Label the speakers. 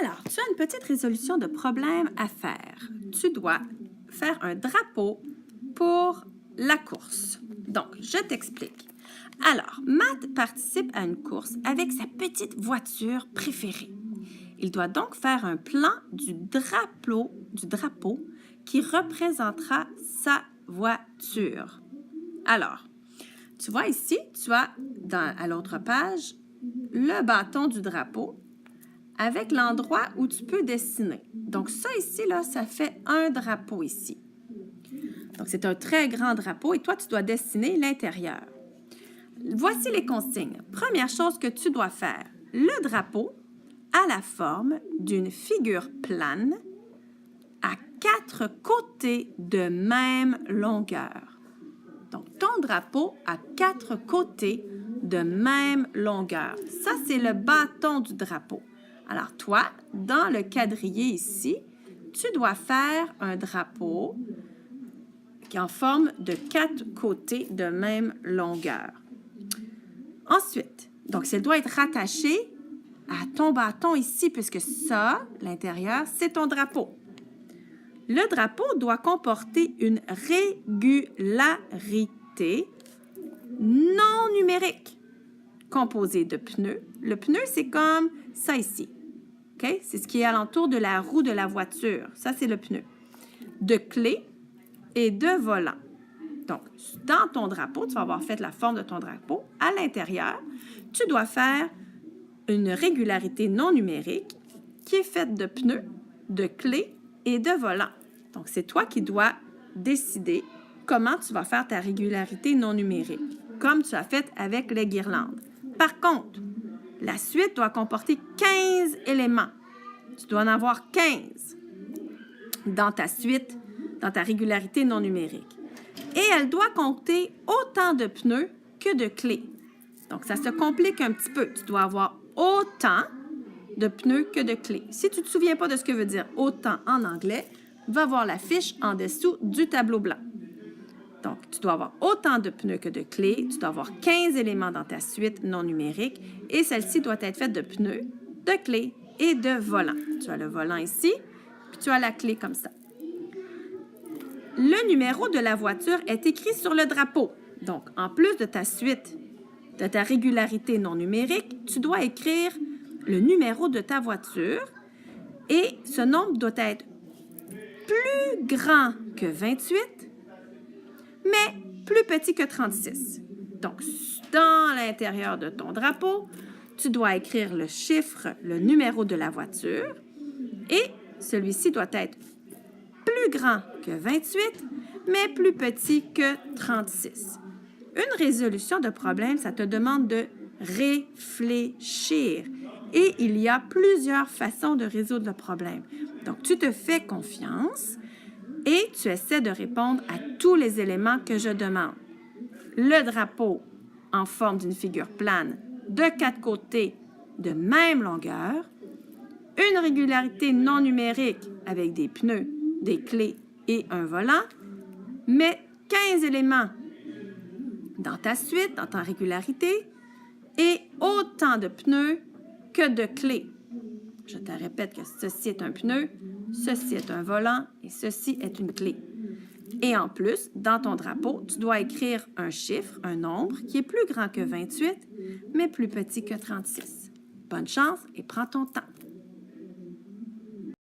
Speaker 1: Alors, tu as une petite résolution de problème à faire. Tu dois faire un drapeau pour la course. Donc, je t'explique. Alors, Matt participe à une course avec sa petite voiture préférée. Il doit donc faire un plan du drapeau qui représentera sa voiture. Alors, tu vois ici, tu as à l'autre page le bâton du drapeau avec l'endroit où tu peux dessiner. Donc ça ici, là, ça fait un drapeau ici. Donc c'est un très grand drapeau et toi, tu dois dessiner l'intérieur. Voici les consignes. Première chose que tu dois faire, le drapeau a la forme d'une figure plane à 4 côtés de même longueur. Donc, ton drapeau a 4 côtés de même longueur. Ça, c'est le bâton du drapeau. Alors, toi, dans le quadrillé ici, tu dois faire un drapeau qui est en forme de 4 côtés de même longueur. Ensuite, donc, ça doit être rattaché à ton bâton ici, puisque ça, l'intérieur, c'est ton drapeau. Le drapeau doit comporter une régularité non numérique composée de pneus. Le pneu, c'est comme ça ici. Okay? C'est ce qui est alentour de la roue de la voiture. Ça, c'est le pneu. De clés et de volants. Donc, dans ton drapeau, tu vas avoir fait la forme de ton drapeau. À l'intérieur, tu dois faire une régularité non numérique qui est faite de pneus, de clés et de volants. Donc, c'est toi qui dois décider comment tu vas faire ta régularité non numérique, comme tu as fait avec les guirlandes. Par contre, la suite doit comporter 15 éléments. Tu dois en avoir 15 dans ta suite, dans ta régularité non numérique. Et elle doit compter autant de pneus que de clés. Donc, ça se complique un petit peu. Tu dois avoir autant de pneus que de clés. Si tu ne te souviens pas de ce que veut dire autant en anglais, va voir la fiche en dessous du tableau blanc. Donc, tu dois avoir autant de pneus que de clés. Tu dois avoir 15 éléments dans ta suite non numérique et celle-ci doit être faite de pneus, de clés et de volants. Tu as le volant ici, puis tu as la clé comme ça. Le numéro de la voiture est écrit sur le drapeau. Donc, en plus de ta suite, de ta régularité non numérique, tu dois écrire le numéro de ta voiture et ce nombre doit être plus grand que 28, mais plus petit que 36. Donc, dans l'intérieur de ton drapeau, tu dois écrire le chiffre, le numéro de la voiture et celui-ci doit être plus grand que 28, mais plus petit que 36. Une résolution de problème, ça te demande de réfléchir. Et il y a plusieurs façons de résoudre le problème. Donc, tu te fais confiance et tu essaies de répondre à tous les éléments que je demande. Le drapeau en forme d'une figure plane de 4 côtés de même longueur, une régularité non numérique avec des pneus, des clés et un volant, mais 15 éléments dans ta suite, dans ta régularité, et autant de pneus que de clés. Je te répète que ceci est un pneu, ceci est un volant et ceci est une clé. Et en plus, dans ton drapeau, tu dois écrire un chiffre, un nombre qui est plus grand que 28, mais plus petit que 36. Bonne chance et prends ton temps.